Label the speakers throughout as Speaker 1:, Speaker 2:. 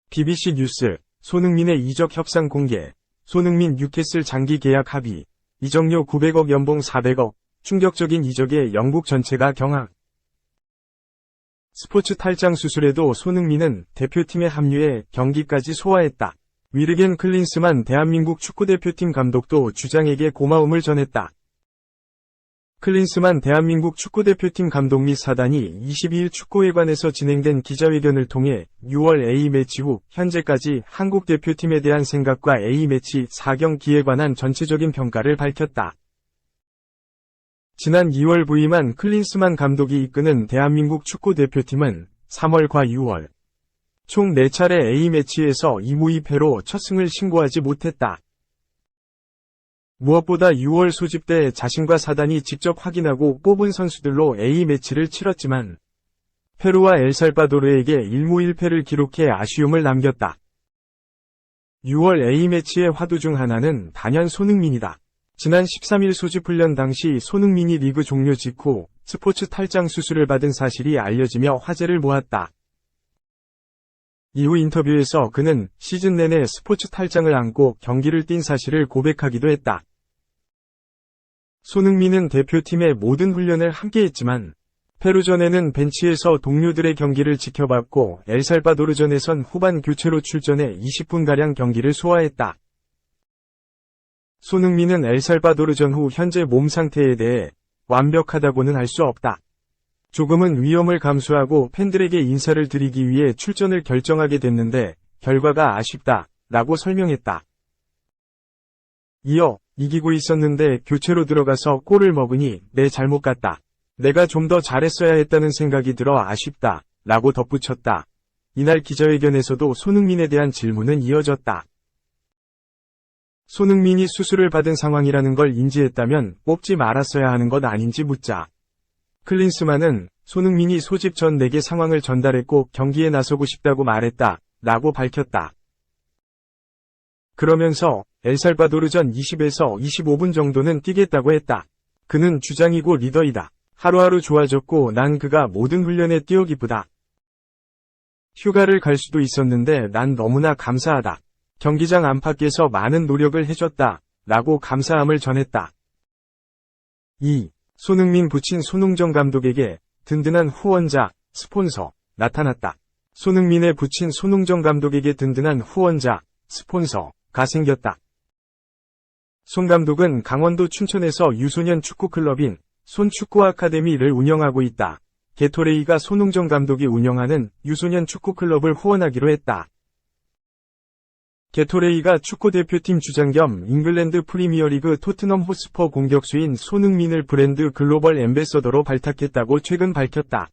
Speaker 1: BBC 뉴스, 손흥민의 이적 협상 공개, 손흥민 뉴캐슬 장기 계약 합의, 이적료 900억 연봉 400억, 충격적인 이적에 영국 전체가 경악. 스포츠 탈장 수술에도 손흥민은 대표팀에 합류해 경기까지 소화했다. 위르겐 클린스만 대한민국 축구대표팀 감독도 주장에게 고마움을 전했다. 클린스만 대한민국 축구대표팀 감독 및 사단이 22일 축구회관에서 진행된 기자회견을 통해 6월 A매치 후 현재까지 한국 대표팀에 대한 생각과 A매치 4경기에 관한 전체적인 평가를 밝혔다. 지난 2월 부임한 클린스만 감독이 이끄는 대한민국 축구대표팀은 3월과 6월 총 4차례 A매치에서 2무 2패로 첫 승을 신고하지 못했다. 무엇보다 6월 소집 때 자신과 사단이 직접 확인하고 뽑은 선수들로 A매치를 치렀지만 페루와 엘살바도르에게 1무 1패를 기록해 아쉬움을 남겼다. 6월 A매치의 화두 중 하나는 단연 손흥민이다. 지난 13일 소집 훈련 당시 손흥민이 리그 종료 직후 스포츠 탈장 수술을 받은 사실이 알려지며 화제를 모았다. 이후 인터뷰에서 그는 시즌 내내 스포츠 탈장을 안고 경기를 뛴 사실을 고백하기도 했다. 손흥민은 대표팀의 모든 훈련을 함께했지만 페루전에는 벤치에서 동료들의 경기를 지켜봤고 엘살바도르전에선 후반 교체로 출전해 20분가량 경기를 소화했다. 손흥민은 엘살바도르전 후 현재 몸 상태에 대해 완벽하다고는 할 수 없다. 조금은 위험을 감수하고 팬들에게 인사를 드리기 위해 출전을 결정하게 됐는데 결과가 아쉽다 라고 설명했다. 이어 이기고 있었는데 교체로 들어가서 골을 먹으니 내 잘못 같다. 내가 좀 더 잘했어야 했다는 생각이 들어 아쉽다 라고 덧붙였다. 이날 기자회견에서도 손흥민에 대한 질문은 이어졌다. 손흥민이 수술을 받은 상황이라는 걸 인지했다면 뽑지 말았어야 하는 것 아닌지 묻자. 클린스만은 손흥민이 소집 전 내게 상황을 전달했고 경기에 나서고 싶다고 말했다 라고 밝혔다. 그러면서 엘살바도르전 20에서 25분 정도는 뛰겠다고 했다. 그는 주장이고 리더이다. 하루하루 좋아졌고 난 그가 모든 훈련에 뛰어 기쁘다. 휴가를 갈 수도 있었는데 난 너무나 감사하다. 경기장 안팎에서 많은 노력을 해줬다 라고 감사함을 전했다. 2. 손흥민 부친 손흥정 감독에게 든든한 후원자, 스폰서, 나타났다. 손흥민의 부친 손흥정 감독에게 든든한 후원자, 스폰서가 생겼다. 손 감독은 강원도 춘천에서 유소년 축구클럽인 손축구 아카데미를 운영하고 있다. 게토레이가 손흥정 감독이 운영하는 유소년 축구클럽을 후원하기로 했다. 게토레이가 축구대표팀 주장 겸 잉글랜드 프리미어리그 토트넘 호스퍼 공격수인 손흥민을 브랜드 글로벌 앰베서더로 발탁했다고 최근 밝혔다.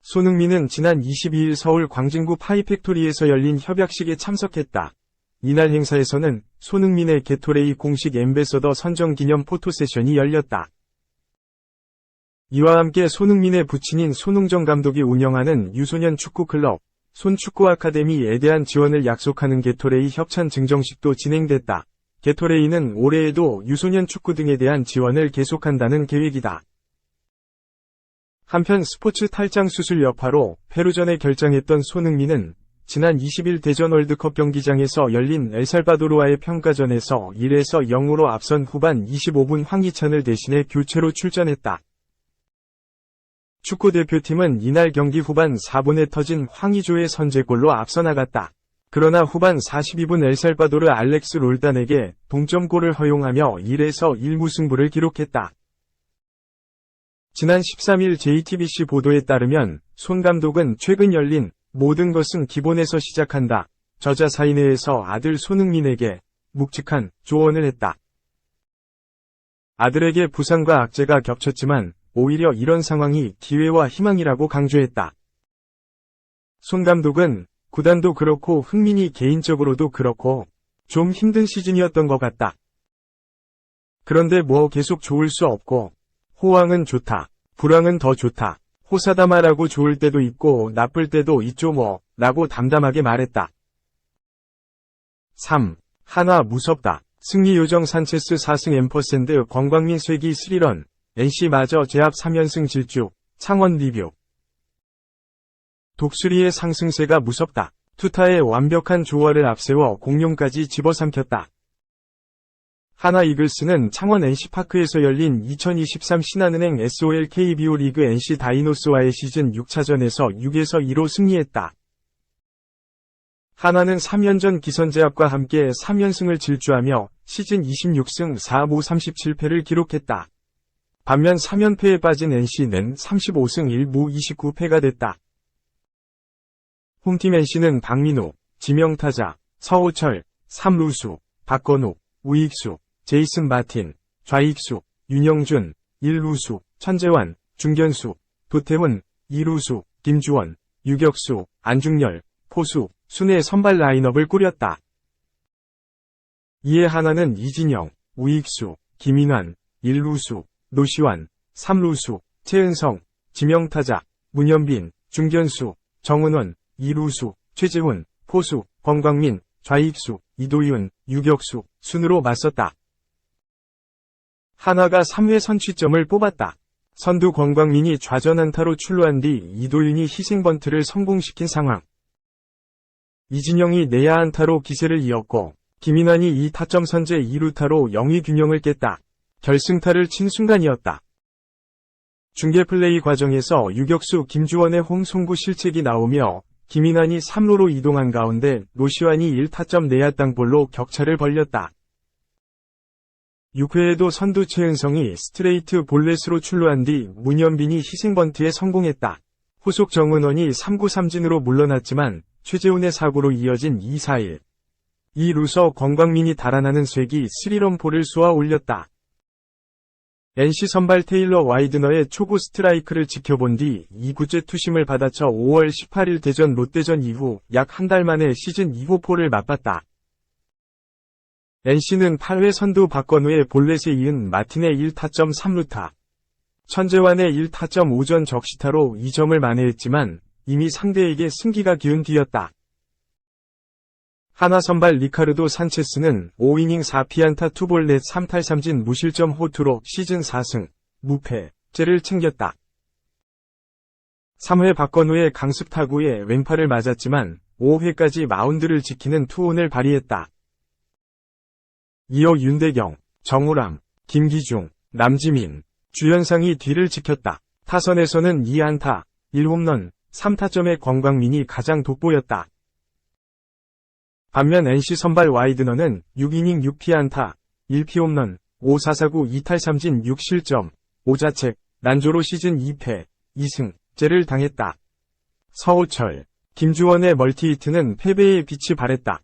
Speaker 1: 손흥민은 지난 22일 서울 광진구 파이팩토리에서 열린 협약식에 참석했다. 이날 행사에서는 손흥민의 게토레이 공식 앰베서더 선정 기념 포토세션이 열렸다. 이와 함께 손흥민의 부친인 손흥정 감독이 운영하는 유소년 축구클럽 손축구 아카데미에 대한 지원을 약속하는 게토레이 협찬 증정식도 진행됐다. 게토레이는 올해에도 유소년 축구 등에 대한 지원을 계속한다는 계획이다. 한편 스포츠 탈장 수술 여파로 페루전에 결장했던 손흥민은 지난 20일 대전 월드컵 경기장에서 열린 엘살바도르와의 평가전에서 1에서 0으로 앞선 후반 25분 황희찬을 대신해 교체로 출전했다. 축구대표팀은 이날 경기 후반 4분에 터진 황의조의 선제골로 앞서 나갔다. 그러나 후반 42분 엘살바도르 알렉스 롤단에게 동점골을 허용하며 1에서 1 무승부를 기록했다. 지난 13일 JTBC 보도에 따르면 손 감독은 최근 열린 모든 것은 기본에서 시작한다. 저자 사인회에서 아들 손흥민에게 묵직한 조언을 했다. 아들에게 부상과 악재가 겹쳤지만 오히려 이런 상황이 기회와 희망이라고 강조했다. 손 감독은 구단도 그렇고 흥민이 개인적으로도 그렇고 좀 힘든 시즌이었던 것 같다. 그런데 뭐 계속 좋을 수 없고 호황은 좋다. 불황은 더 좋다. 호사다마라고 좋을 때도 있고 나쁠 때도 있죠 뭐 라고 담담하게 말했다. 3. 한화 무섭다. 승리 요정 산체스 4승 앰퍼샌드 권광민 쇄기 3런 NC마저 제압 3연승 질주. 창원 리뷰. 독수리의 상승세가 무섭다. 투타의 완벽한 조화를 앞세워 공룡까지 집어삼켰다. 하나 이글스는 창원 NC파크에서 열린 2023 신한은행 SOL KBO 리그 NC 다이노스와의 시즌 6차전에서 6에서 2로 승리했다. 하나는 3연전 기선제압과 함께 3연승을 질주하며 시즌 26승 4무 37패를 기록했다. 반면 3연패에 빠진 NC는 35승 1무 29패가 됐다. 홈팀 NC는 박민우, 지명타자, 서호철, 3루수, 박건욱, 우익수, 제이슨 마틴, 좌익수, 윤영준, 1루수, 천재환, 중견수, 도태훈, 2루수, 김주원, 유격수, 안중열, 포수, 순의 선발 라인업을 꾸렸다. 이에 하나는 이진영, 우익수, 김인환, 1루수, 노시환, 3루수, 최은성, 지명타자, 문현빈, 중견수, 정은원, 2루수, 최재훈, 포수, 권광민, 좌익수, 이도윤, 유격수, 순으로 맞섰다. 하나가 3회 선취점을 뽑았다. 선두 권광민이 좌전 안타로 출루한 뒤 이도윤이 희생번트를 성공시킨 상황. 이진영이 내야 안타로 기세를 이었고 김인환이 2타점 선제 2루타로 영위 균형을 깼다. 결승타를 친 순간이었다. 중계 플레이 과정에서 유격수 김주원의 홈송구 실책이 나오며 김인환이 3루로 이동한 가운데 노시환이 1타점 내야 땅볼로 격차를 벌렸다. 6회에도 선두 최은성이 스트레이트 볼넷으로 출루한 뒤 문현빈이 희생번트에 성공했다. 후속 정은원이 3구 3진으로 물러났지만 최재훈의 사고로 이어진 2-4-1. 2루서 권광민이 달아나는 쐐기 3런포를 쏘아 올렸다. NC 선발 테일러 와이드너의 초구 스트라이크를 지켜본 뒤 2구째 투심을 받아쳐 5월 18일 대전 롯데전 이후 약 한 달 만에 시즌 2호포를 맛봤다. NC는 8회 선두 박건우의 볼넷에 이은 마틴의 1타점 3루타, 천재환의 1타점 5전 적시타로 2점을 만회했지만 이미 상대에게 승기가 기운 뒤였다. 하나 선발 리카르도 산체스는 5이닝 4피안타 2볼넷 3탈3진 무실점 호투로 시즌 4승, 무패째를 챙겼다. 3회 박건우의 강습 타구에 왼팔을 맞았지만 5회까지 마운드를 지키는 투혼을 발휘했다. 이어 윤대경, 정우람, 김기중, 남지민, 주현상이 뒤를 지켰다. 타선에서는 2안타, 1홈런, 3타점의 권광민이 가장 돋보였다. 반면 NC 선발 와이드너는 6이닝 6피안타, 1피홈런, 5사사구 2탈3진 6실점, 5자책, 난조로 시즌 2패, 2승째를 당했다. 서호철, 김주원의 멀티히트는 패배의 빛이 발했다.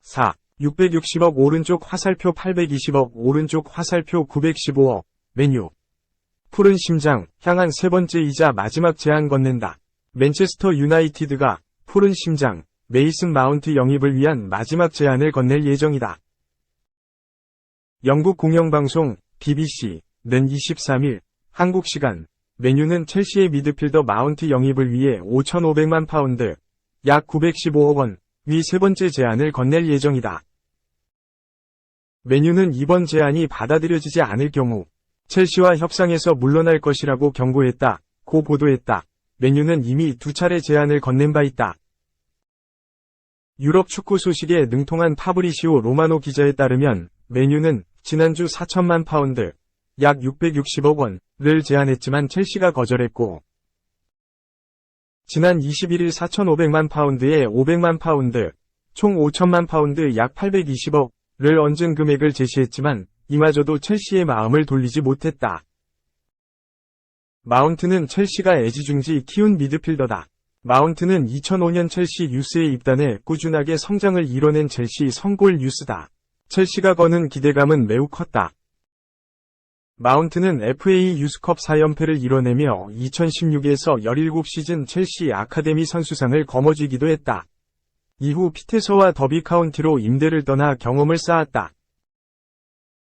Speaker 1: 4. 660억 오른쪽 화살표 820억 오른쪽 화살표 915억, 맨유. 푸른 심장, 향한 세 번째이자 마지막 제안 건넨다. 맨체스터 유나이티드가 푸른 심장, 메이슨 마운트 영입을 위한 마지막 제안을 건넬 예정이다. 영국 공영방송 BBC는 23일 한국 시간 맨유는 첼시의 미드필더 마운트 영입을 위해 5,500만 파운드, 약 915억 원, 위 세 번째 제안을 건넬 예정이다. 맨유는 이번 제안이 받아들여지지 않을 경우 첼시와 협상에서 물러날 것이라고 경고했다. 고 보도했다. 맨유는 이미 2차례 제안을 건넨 바 있다. 유럽 축구 소식에 능통한 파브리시오 로마노 기자에 따르면 맨유는 지난주 4천만 파운드, 약 660억 원을 제안했지만 첼시가 거절했고 지난 21일 4,500만 파운드에 500만 파운드, 총 5천만 파운드 약 820억을 얹은 금액을 제시했지만 이마저도 첼시의 마음을 돌리지 못했다. 마운트는 첼시가 애지중지 키운 미드필더다. 마운트는 2005년 첼시 유스에 입단해 꾸준하게 성장을 이뤄낸 첼시 성골 유스다. 첼시가 거는 기대감은 매우 컸다. 마운트는 FA 유스컵 4연패를 이뤄내며 2016에서 17시즌 첼시 아카데미 선수상을 거머쥐기도 했다. 이후 피테서와 더비 카운티로 임대를 떠나 경험을 쌓았다.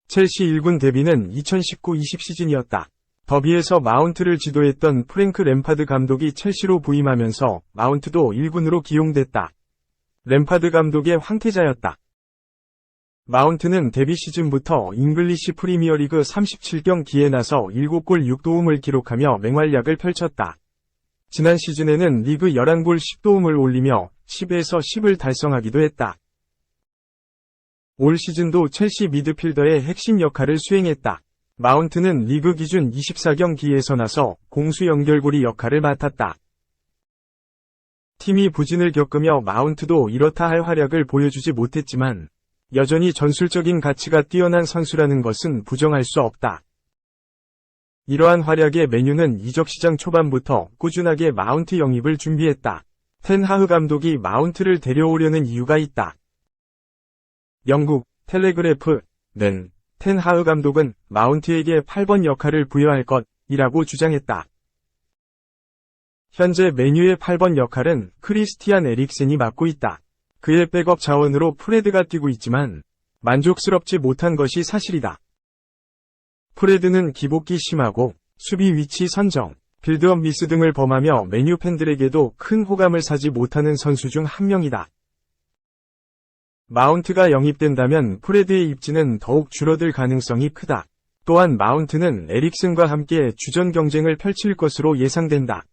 Speaker 1: 첼시 1군 데뷔는 2019-20 시즌이었다. 더비에서 마운트를 지도했던 프랭크 램파드 감독이 첼시로 부임하면서 마운트도 1군으로 기용됐다. 램파드 감독의 황태자였다. 마운트는 데뷔 시즌부터 잉글리시 프리미어리그 37경기에 나서 7골 6도움을 기록하며 맹활약을 펼쳤다. 지난 시즌에는 리그 11골 10도움을 올리며 10에서 10을 달성하기도 했다. 올 시즌도 첼시 미드필더의 핵심 역할을 수행했다. 마운트는 리그 기준 24경기에서 나서 공수 연결고리 역할을 맡았다. 팀이 부진을 겪으며 마운트도 이렇다 할 활약을 보여주지 못했지만 여전히 전술적인 가치가 뛰어난 선수라는 것은 부정할 수 없다. 이러한 활약에 맨유는 이적 시장 초반부터 꾸준하게 마운트 영입을 준비했다. 텐 하흐 감독이 마운트를 데려오려는 이유가 있다. 영국 텔레그래프는 텐 하흐 감독은 마운트에게 8번 역할을 부여할 것이라고 주장했다. 현재 맨유의 8번 역할은 크리스티안 에릭센이 맡고 있다. 그의 백업 자원으로 프레드가 뛰고 있지만 만족스럽지 못한 것이 사실이다. 프레드는 기복기 심하고 수비 위치 선정, 빌드업 미스 등을 범하며 맨유 팬들에게도 큰 호감을 사지 못하는 선수 중 한 명이다. 마운트가 영입된다면 프레드의 입지는 더욱 줄어들 가능성이 크다. 또한 마운트는 에릭슨과 함께 주전 경쟁을 펼칠 것으로 예상된다.